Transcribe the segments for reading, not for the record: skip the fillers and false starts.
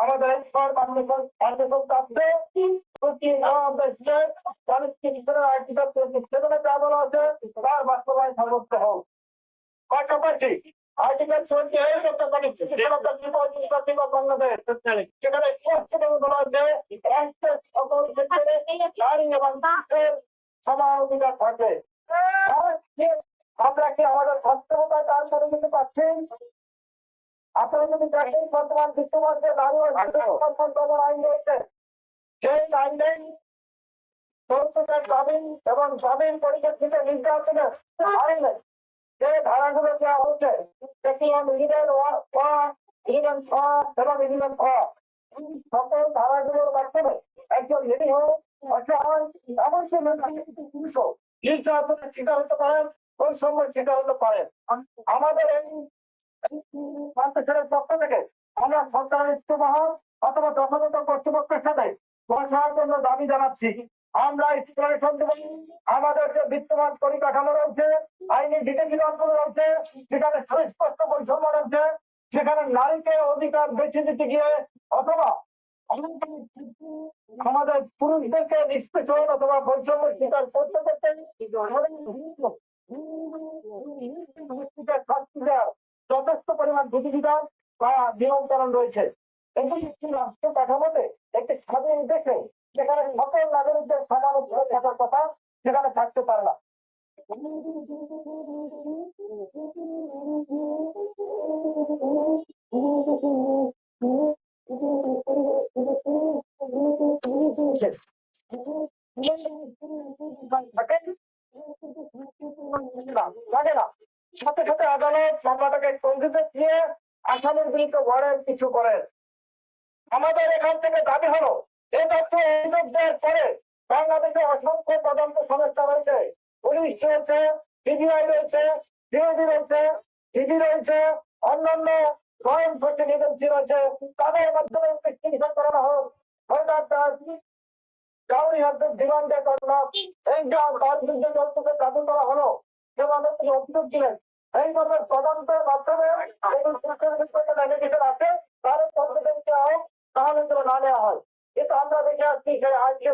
আমাদের এই শহর বাংলাদেশ প্রাপ্তে আর্টিকেল 27 যা বলা আছে তার বাস্তবায়ন সর্বোচ্চ হোক। পাশাপাশি আর্টিকেল 28 বাংলাদেশ সেখানে স্পষ্টভাবে বলা আছে রাষ্ট্রের সকল ক্ষেত্রে নারী এবং পুরুষের সমান অধিকার থাকে। আমরা কি আমাদের বাস্তবতায় কাজ করে দিতে পারছি? আপনারা যদি দেখেন বর্তমান বিদ্যমান যে নারী ও আইন রয়েছে সেই আইনে যৌতুকের জামিন এবং জামিন পরিপ্রেক্ষিতে নির্যাতনের আইনে যে ধারাগুলো দেওয়া হচ্ছে সেগুলো সকল ধারাগুলোর মাধ্যমে একজন নিরীহ অসহায় অবশ্যই পুরুষ নির্যাতনের শিকার হতে পারেন, বৈষম্যের শিকার হতে পারেন। আমাদের এই পক্ষ থেকে আমরা সরকারের ইস্তফা অথবা যথাযথ কর্তৃপক্ষের সাথে বসার জন্য দাবি জানাচ্ছি। আমরা আমাদের যে বিদ্যমান পরিকাঠামো রয়েছে, আইনি বিধিবিধানগুলো রয়েছে, সেখানে সুস্পষ্ট বৈষম্য রয়েছে, সেখানে নারীকে অধিকার বেছে দিতে গিয়ে অথবা আমাদের পুরুষদেরকে নিষ্পেষণ অথবা বৈষম্য স্বীকার করতে করতে যথেষ্ট পরিমাণ বিধিবিধান বা নিয়মকরণ রয়েছে। এবং একটি রাষ্ট্র কাঠামোতে একটি স্বাধীন দেশে যেখানে সকল নাগরিকদের সমান অধিকার থাকার কথা সেখানে থাকতে পারে না। লাগে না, সাথে সাথে আদালত মামলাটাকে স্থগিত দিয়ে আসামির বিরুদ্ধে ঘরের কিছু করেন। আমাদের এখান থেকে দাবি হলো এই তথ্য অভিযোগ দেওয়ার পরে বাংলাদেশে অসংখ্য তদন্ত সংস্থা রয়েছে, পুলিশ রয়েছে, সিবিআই রয়েছে, সিআইডি রয়েছে, ইডি রয়েছে, অন্যান্য ক্রাইম সার্চিং এজেন্সি রয়েছে, তাদের মাধ্যমে ইনভেস্টিগেশন করানো হোক। ডিমান্ডের জন্য এই তার বিরুদ্ধে যৌতুকের দাবি করা হলো আমাদের থেকে অভিযোগ ছিলেন এইভাবে তদন্তের মাধ্যমে আছে তার তাহলে না নেওয়া হয়। কিন্তু আমরা দেখে আসছি যে আজকে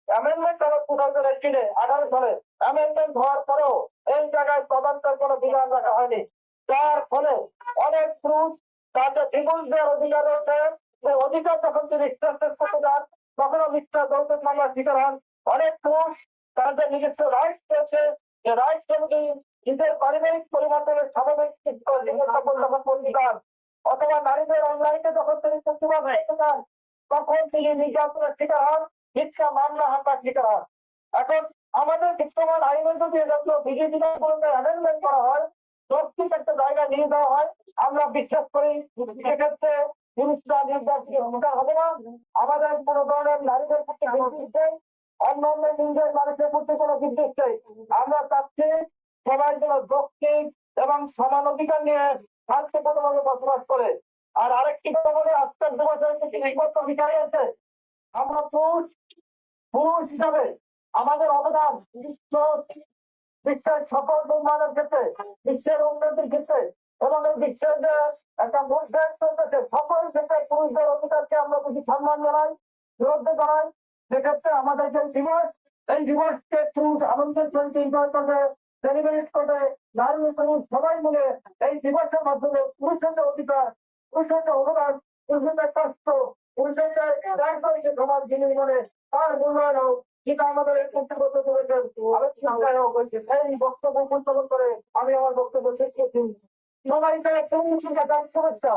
অ্যামেন্ডমেন্ট হলো 2018 সালে অ্যামেন্ডমেন্ট হওয়ার পরেও এই জায়গায় তদন্তের কোনো বিধান রাখা হয়নি, যার ফলে অনেক পুরুষ তাদের ডিভোর্স দেওয়ার অধিকার রয়েছে, সেই অধিকার যখন তিনি এক্সারসাইজ করতে যান তখনও মিথ্যা যৌতুক মামলার শিকার হন। অনেক পুরুষ তাদের নিজস্ব রাইটস রয়েছে, যে রাইটস অনুযায়ী নিজের পারিবারিক পরিবর্তনের স্বাভাবিক জীবনযাপন অথবা নারীদের অনলাইনে যখন তিনি প্রতিবাদ করতে চান তখন তিনি নির্যাতনের শিকার হন, মিথ্যা মামলা হামলার শিকার হন। এখন আমাদের বিদ্যমান আইনের যদি এগুলো বিধিবিধানগুলোকে অ্যামেন্ডমেন্ট করা হয়, যৌক্তিক একটা জায়গায় নিয়ে দেওয়া হয়, আমরা বিশ্বাস করি সেক্ষেত্রে পুরুষরা নির্যাতনের শিকার হবে না। আমাদের কোনো ধরনের নারীদের প্রতি বিদ্বেষ, অন্য অন্য লিঙ্গের মানুষের প্রতি কোনো বিদ্বেষ নেই। আমরা চাচ্ছি সবাই যেন যৌক্তিক এবং সমান অধিকার নিয়ে শান্তিপূর্ণভাবে বসবাস করে। আর আরেকটি কথা বলে আজকের দিবসের বিষয় আছে, আমরা পুরুষ হিসাবে আমাদের অবদান বিশ্বের সকল নির্মাণের ক্ষেত্রে, বিশ্বের উন্নতির ক্ষেত্রে এবং এই বিশ্বের যে একটা মুভমেন্ট চলতেছে সকল ক্ষেত্রে পুরুষদের অধিকারকে আমরা বেশি সম্মান জানাই, শ্রদ্ধা জানাই। সেক্ষেত্রে আমাদের যে দিবস, এই দিবসকে পুরুষ আনন্দের সহিত এনজয় করবে, সেলিব্রেট করবে, নারী পুরুষ সবাই মিলে এই দিবসের মাধ্যমে পুরুষের অধিকার, পুরুষের অবদান, পুরুষের কষ্ট, পুরুষের ত্যাগ করেছে সমাজ বিনিময়ে তার মূল্যায়ন হোক, যেটা আমাদের এই কর্তৃপক্ষ করেছেন আলোচনা এই বক্তব্য উপস্থাপন করে আমি আমার বক্তব্য শেষ করছি। সবাইকে শুভেচ্ছা।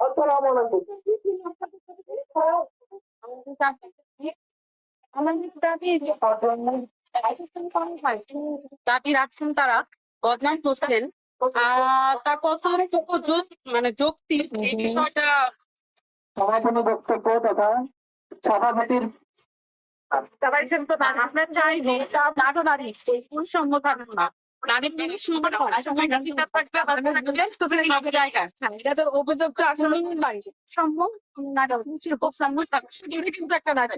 আসসালামু আলাইকুম। আমাদের দাবি রাখছেন তারা বদনাম করছেন, তা কতটুকু মানে যৌক্তিক এই বিষয়টা সমাধানের বক্তব্য তথা সভাপতির আপনার চাই যে নারী নারী পুরুষসঙ্গ থাকবে না, নারী পুরুষ সব জায়গায় অভিযোগটা আসলে নাই সম্ভব কিন্তু একটা নারী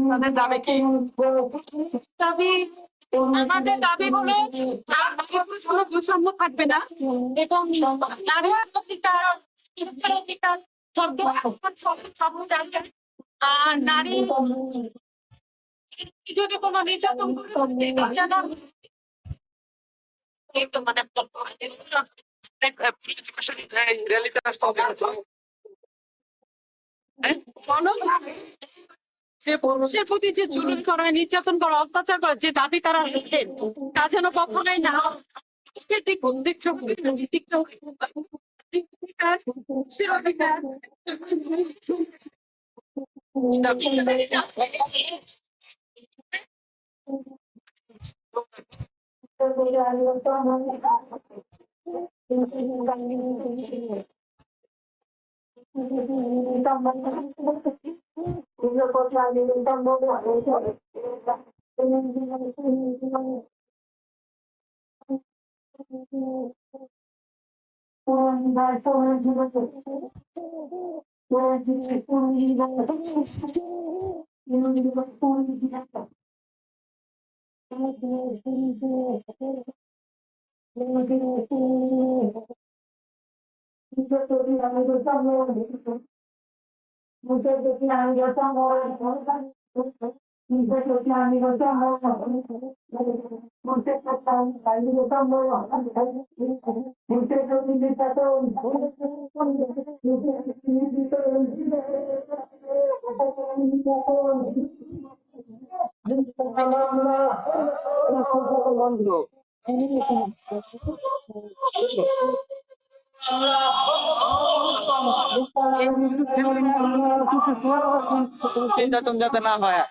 তাদের দাবি কি? দাবি আমাদের দাবি হলো নারীর কোনো বৈষম্য থাকবে না এবং নারীর অধিকার, শিক্ষার অধিকার সব জায়গায় আর নারী যদি কোনো নির্যাতন করে যেন এই তো মানে যে পুরুষের প্রতি যে জুলুম করা হয়, নির্যাতন করা, অত্যাচার করা, যে দাবি তারা রাখেন তা যেন কখনোই না হয়। সে দিক বন্ধ নির্যাতন যাতে না হয়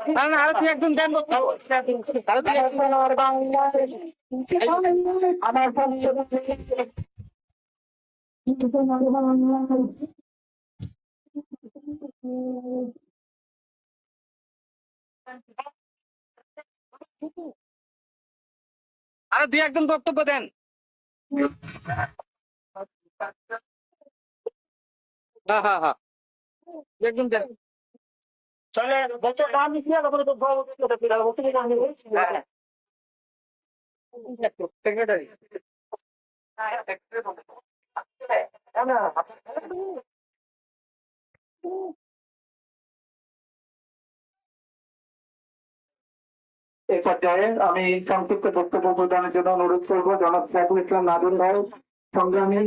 না না আরো তুই একজন দেন বক্তব্য আরো তুই একজন আমার আরো দুই একজন বক্তব্য দেন হ্যাঁ হ্যাঁ হ্যাঁ একজন দেন চলে বলছো নাম লিখিয়ে তারপরে তো সেক্রেটারি এই পর্যায়ে আমি সংক্ষিপ্ত বক্তব্য প্রদানের জন্য অনুরোধ করবো জনাব সাইফুল ইসলাম নাদুল ভাই সংগ্রামী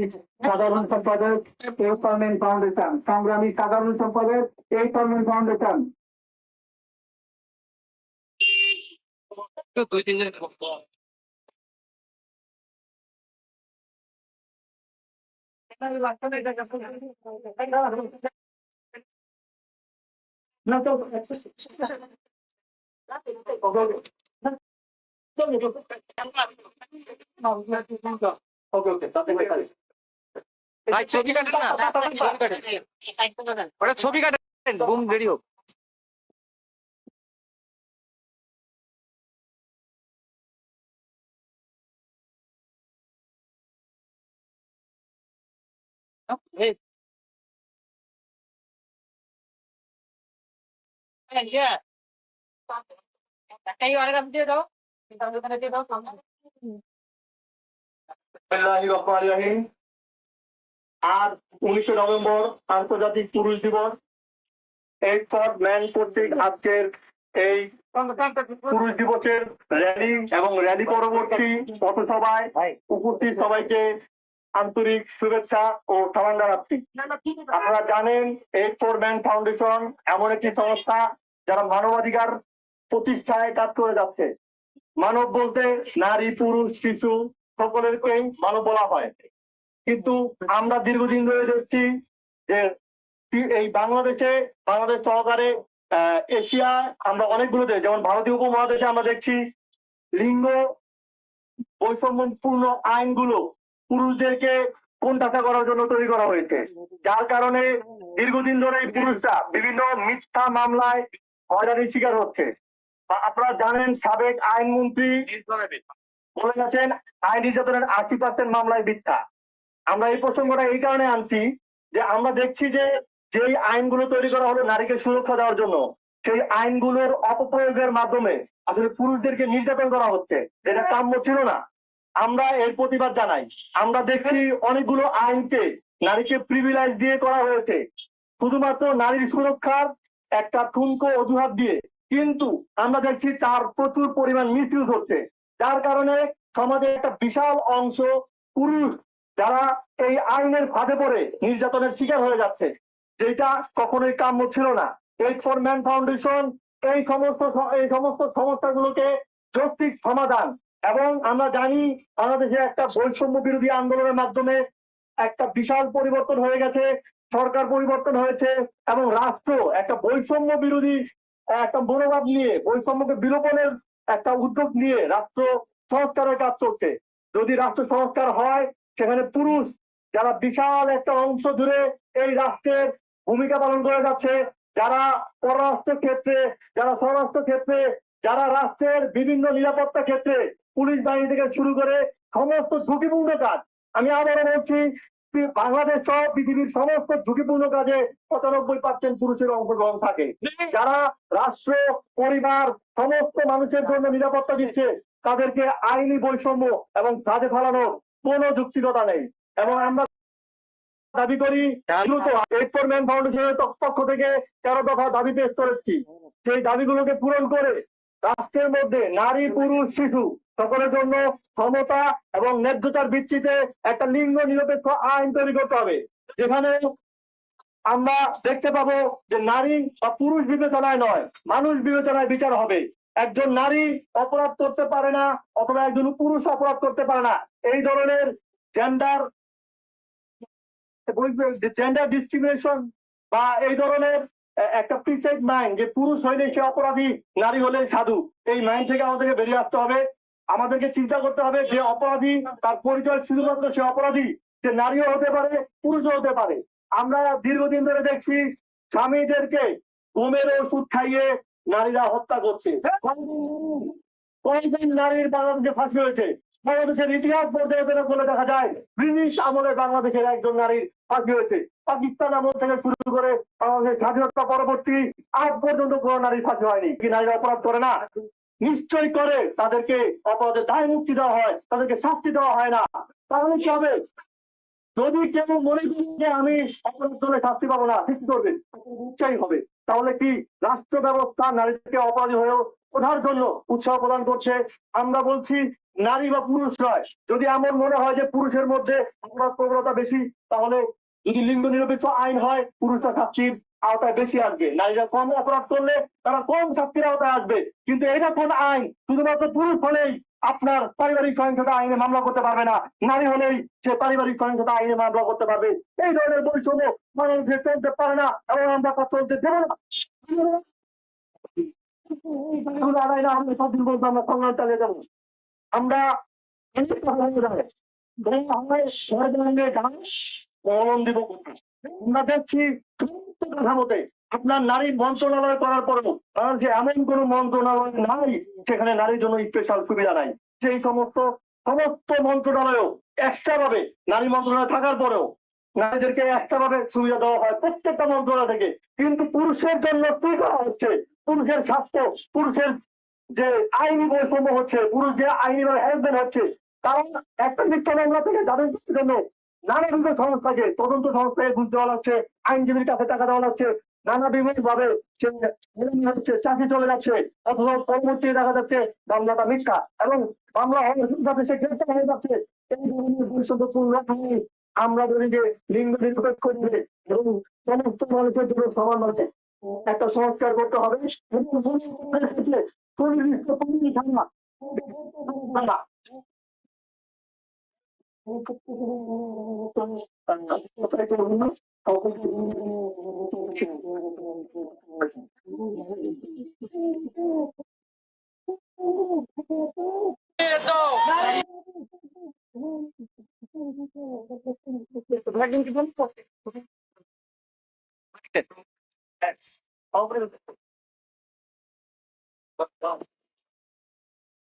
সাধারণ সম্পাদক এই পার্মেন্ট ফাউন্ডেশন সংগ্রামী সাধারণ সম্পাদক এই পার্মেন্ট ফাউন্ডেশন দুই তিনজন ভাই ছবি কাটেন না ওটা ছবি কাটেন বুম রেডি হোক আজ 19শে নভেম্বর আন্তর্জাতিক পুরুষ দিবস। এইট ফর ম্যান কর্তৃক আজকের এই পুরুষ দিবসের র্যালি এবং র্যালি পরবর্তী পথসভায় উপস্থিত সবাইকে আন্তরিক শুভেচ্ছা ও সালাম জানাচ্ছি। আপনারা জানেন এইট ফর ম্যান ফাউন্ডেশন এমন একটি সংস্থা যারা মানবাধিকার প্রতিষ্ঠায় কাজ করে যাচ্ছে। মানব বলতে নারী, পুরুষ, শিশু সকলেরকেই মানব বলা হয়। কিন্তু আমরা দীর্ঘদিন ধরে দেখছি যে এই বাংলাদেশ সহকারে এশিয়া আমরা অনেকগুলো দেশ যেমন ভারতীয় উপমহাদেশে আমরা দেখছি লিঙ্গ বৈষম্যপূর্ণ আইনগুলো পুরুষদেরকে কোণঠাসা করার জন্য তৈরি করা হয়েছে, যার কারণে দীর্ঘদিন ধরে এই পুরুষরা বিভিন্ন মিথ্যা মামলায় হয়রানির শিকার হচ্ছে। আপনারা জানেন সাবেক আইনমন্ত্রী বলে গেছেন আইন নির্যাতনের 80% মামলায় মিথ্যা। আমরা এই প্রসঙ্গটা এই কারণে আনছি যে আমরা দেখছি যে যেই আইনগুলো তৈরি করা হলো নারীকে সুরক্ষা দেওয়ার জন্য, সেই আইনগুলোর অপপ্রয়োগের মাধ্যমে আসলে পুরুষদেরকে নির্যাতন করা হচ্ছে, যেটা কাম্য ছিল না। আমরা এর প্রতিবাদ জানাই। আমরা দেখছি অনেকগুলো আইনকে নারীকে প্রিভিলেজ দিয়ে করা হয়েছে শুধুমাত্র নারীর সুরক্ষার একটা ঠুনকো অজুহাত দিয়ে, কিন্তু আমরা দেখছি তার প্রচুর পরিমাণ মিসইউজ হচ্ছে, যার কারণে সমাজে একটা বিশাল অংশ পুরুষ যারা এই আইনের ফাঁদে পড়ে নির্যাতনের শিকার হয়ে যাচ্ছে, যেটা কখনোই কাম্য ছিল না। এইট ফর ম্যান ফাউন্ডেশন এই সমস্ত সমস্যাগুলোকে যৌক্তিক সমাধান, এবং আমরা জানি বাংলাদেশে একটা বৈষম্য বিরোধী আন্দোলনের মাধ্যমে একটা বিশাল পরিবর্তন হয়ে গেছে, সরকার পরিবর্তন হয়েছে এবং রাষ্ট্র একটা বৈষম্য বিরোধী একটা মনোভাব নিয়ে বৈষম্যকে বিলোপনের একটা উদ্যোগ নিয়ে রাষ্ট্র সংস্কারের কাজ চলছে। যদি রাষ্ট্র সংস্কার হয় সেখানে পুরুষ যারা বিশাল একটা অংশ জুড়ে এই রাষ্ট্রের ভূমিকা পালন করে যাচ্ছে, যারা পররাষ্ট্র ক্ষেত্রে, যারা স্বরাষ্ট্র ক্ষেত্রে, যারা রাষ্ট্রের বিভিন্ন নিরাপত্তা ক্ষেত্রে পুলিশ বাহিনী থেকে শুরু করে সমস্ত ঝুঁকিপূর্ণ কাজ, আমি আবারও বলছি বাংলাদেশ সহ পৃথিবীর সমস্ত ঝুঁকিপূর্ণ কাজে 95% পুরুষের অংশগ্রহণ থাকে। যারা রাষ্ট্র, পরিবার, সমস্ত মানুষের জন্য নিরাপত্তা দিচ্ছে, তাদেরকে আইনি বৈষম্য এবং কাজে ফেলানোর কোনো যুক্তিকতা নেই। এবং আমরা দাবি করি দ্রুত এইট ফর ম্যান ফাউন্ডেশনের পক্ষ থেকে 13 দফা দাবি পেশ করেছি, সেই দাবিগুলোকে পূরণ করে রাষ্ট্রের মধ্যে নারী, পুরুষ, শিশু সকলের জন্য সমতা এবং ন্যায্যতার ভিত্তিতে একটা লিঙ্গ নিরপেক্ষ আইন তৈরি করতে হবে, যেখানে আমরা দেখতে পাবো যে নারী বা পুরুষ বিবেচনায় নয়, মানুষ বিবেচনায় বিচার হবে। একজন নারী অপরাধ করতে পারে না অথবা একজন পুরুষ অপরাধ করতে পারে না, এই ধরনের জেন্ডার ডিসক্রিমিনেশন বা এই ধরনের একটা প্রিসাইড মাইন্ড যে পুরুষ হইলে সে অপরাধী, নারী হলে সাধু, এই মাইন্ড থেকে আমাদেরকে বেরিয়ে আসতে হবে। আমাদেরকে চিন্তা করতে হবে যে অপরাধী তার পরিচয় শুধুমাত্র সে অপরাধী, সে নারীও হতে পারে, পুরুষও হতে পারে। আমরা দীর্ঘদিন ধরে দেখছি স্বামীদেরকে ঘুমের ওষুধ খাইয়ে নারীরা হত্যা করছে। কয়েকজন নারীর বাংলাদেশে ফাঁসি হয়েছে। বাংলাদেশের ইতিহাস পর্যালোচনা করলে দেখা যায় ব্রিটিশ আমলে বাংলাদেশের একজন নারীর ফাঁসি হয়েছে। পাকিস্তান আমল থেকে শুরু করে বাংলাদেশের স্বাধীনতা পরবর্তী আজ পর্যন্ত কোনো নারীর ফাঁসি হয়নি। কি নারীরা অপরাধ করে না? নিশ্চয়ই করে। তাদেরকে অপরাধের দায় মুক্তি দেওয়া হয়, তাদেরকে শাস্তি দেওয়া হয় না। তাহলে কি হবে? যদি কেউ মনে করি যে আমি অপরাধ করলে শাস্তি পাবো না, ঠিক করবে, নিশ্চয়ই হবে। তাহলে কি রাষ্ট্র ব্যবস্থা নারীদেরকে অপরাধী হয়ে ওঠার জন্য উৎসাহ প্রদান করছে? আমরা বলছি নারী বা পুরুষ নয়, যদি এমন মনে হয় যে পুরুষের মধ্যে অপরাধ প্রবণতা বেশি, তাহলে যদি লিঙ্গ নিরপেক্ষ আইন হয় পুরুষরা শাস্তির আওতায় বেশি আসবে, নারীরা কম অপরাধ করলে তারা কম শাস্তির আওতায় আসবে। কিন্তু এটা কোন আইন? শুধুমাত্র পুরুষ হলেই আপনার পারিবারিক সহিংসতা আইনে মামলা করতে পারবে না, নারী হলেই সে পারিবারিক সহিংসতা আইনে মামলা করতে পারবে। এই ধরনের বৈষম্য মানুষের চলতে পারে না এবং আমরা তা চলতে দেব না। আদায় না হলে সবদিন বলবো আমরা সংগ্রাম চালিয়ে যাবো। আমরা আমরা দেখছি আপনার নারী মন্ত্রণালয় করার পরেও যে এমন কোন মন্ত্রণালয় নাই সেখানে নারীর জন্য স্পেশাল সুবিধা নাই। সেই সমস্ত মন্ত্রণালয়ও এক্সট্রা ভাবে নারী মন্ত্রণালয় থাকার পরেও নারীদেরকে একটা ভাবে সুবিধা দেওয়া হয় প্রত্যেকটা মন্ত্রণালয় থেকে, কিন্তু পুরুষের জন্য কি করা হচ্ছে? পুরুষের স্বাস্থ্য, পুরুষের যে আইনি বৈষম্য হচ্ছে, পুরুষ যে আইনি হ্যারাসমেন্ট হচ্ছে, কারণ একটা মিথ্যা মামলা থেকে যাদের জন্য নানাবিধ সংস্থাকে, তদন্ত সংস্থাকে ঘুষ দেওয়া লাগছে, আইনজীবীর কাছে টাকা দেওয়া লাগছে, নানাবিধ ভাবে হচ্ছে, চাকরি চলে যাচ্ছে, অথবা পরবর্তী দেখা যাচ্ছে মামলাটা মিথ্যা এবং মামলা হওয়ার সাথে সে গ্রেপ্তার হয়ে যাচ্ছে। এই ধরনের বৈষম্যপূর্ণ আইন আমরা বলি যে লিঙ্গ নিরপেক্ষ দিয়ে এবং সমস্ত মানুষের জন্য সমানভাবে একটা সংস্কার করতে হবে এবং সুনির্দিষ্ট পরিধি থাকা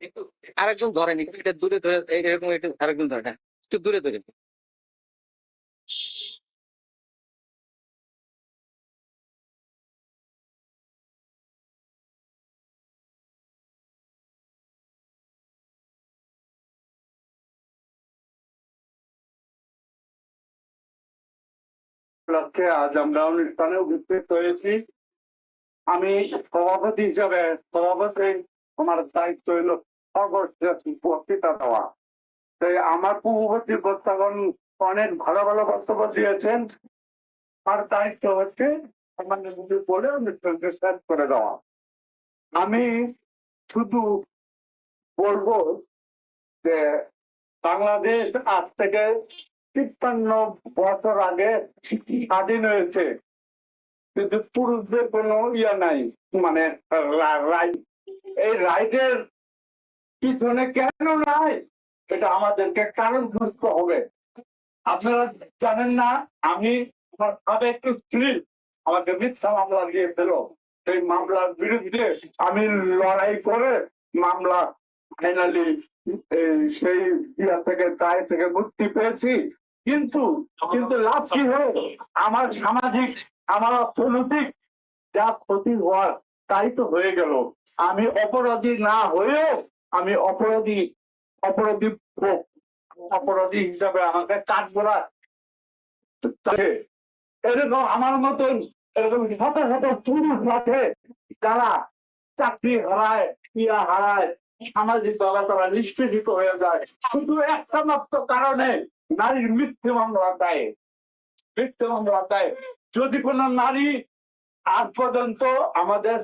একটু আরেকজন ধরেন, একটু এটা দূরে ধরে, এরকম একটু আরেকজন ধরেন, হ্যাঁ একটু দূরে ধরে। লক্ষ্যে আজ আমরা অনুষ্ঠানে উপস্থিত হয়েছি। আমি সভাপতি হিসাবে, সভাপতি আমার দায়িত্ব হইল সর্বশেষ বক্তৃতা দেওয়া। তাই আমার পূর্ববর্তী বক্তাগণ অনেক ভালো ভালো বক্তব্য দিয়েছেন, আর দায়িত্ব হচ্ছে আমাদের বলে অনুষ্ঠানকে শেষ করে দেওয়া। আমি শুধু বলবো যে বাংলাদেশ আজ থেকে ৫৩ বছর আগে স্বাধীন হয়েছে, কিন্তু পুরুষদের কোনো ইয়া নাই, মানে রাইট। এই রাইটের পিছনে কেন নাই এটা আমাদেরকে কারণ খুঁজতে হবে। আপনারা জানেন না, আমি আমার সাবেক স্ত্রী আমাকে মিথ্যা মামলা দিয়েছিল, সেই মামলার বিরুদ্ধে আমি লড়াই করে মামলা ফাইনালি সেই ইয়া থেকে, দায় থেকে মুক্তি পেয়েছি। কিন্তু কিন্তু লাভ কি হলো? আমার সামাজিক, আমার অর্থনৈতিক যা ক্ষতি হওয়ার তাই তো হয়ে গেল। আমি অপরাধী না হয়েও আমি অপরাধী অপরাধী অপরাধী হিসাবে আমাকে কাঠগড়া। এরকম আমার মতন এরকম শত শত পুরুষ আছে যারা চাকরি হারায়, ক্রিয়া হারায়, সামাজিক ভাবে তারা নিষ্পেষিত হয়ে যায় শুধু একটা মাত্র কারণে, নারীর মিথ্যে মামলা দেয়। মিথ্যে মামলা দেয়। যদি কোনো নারী আজ পর্যন্ত আমাদের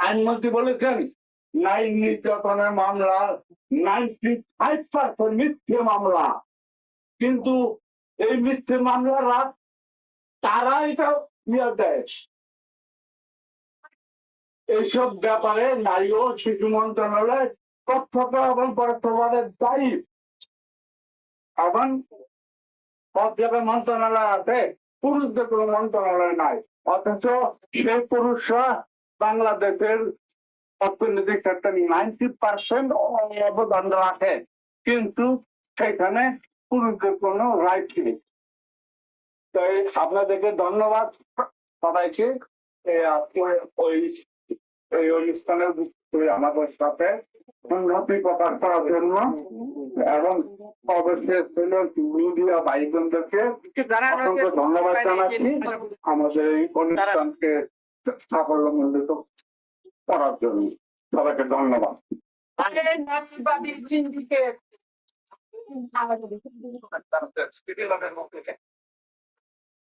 আইনমন্ত্রী বলেছেন নারী নির্যাতনের মামলা 95% মিথ্যে মামলা, কিন্তু এই মিথ্যে মামলারা তারা এটা নিয়ে দেয়। এইসব ব্যাপারে নারী ও শিশু মন্ত্রণালয় প্রত্যক্ষ এবং পরোক্ষভাবে দায়ী। এবং সব জায়গায় মন্ত্রণালয় আছে, পুরুষদের কোনো মন্ত্রণালয় নাই, অথচ সেই পুরুষরা বাংলাদেশের অর্থনৈতিক ক্ষেত্রে 90% অবদান রাখে, কিন্তু সেখানে পুরুষদের কোনো রাইট নেই। তাই আপনাদেরকে ধন্যবাদ সবাইকে এই অনুষ্ঠানে আমাদের সাথে উন্নতি প্রকাশ করার জন্য, এবং অবশ্যই মিডিয়া ভাইবোনদেরকে অসংখ্য ধন্যবাদ জানাচ্ছি আমাদের এই অনুষ্ঠানকে সাফল্যমণ্ডিত করার জন্য। সবাইকে ধন্যবাদ।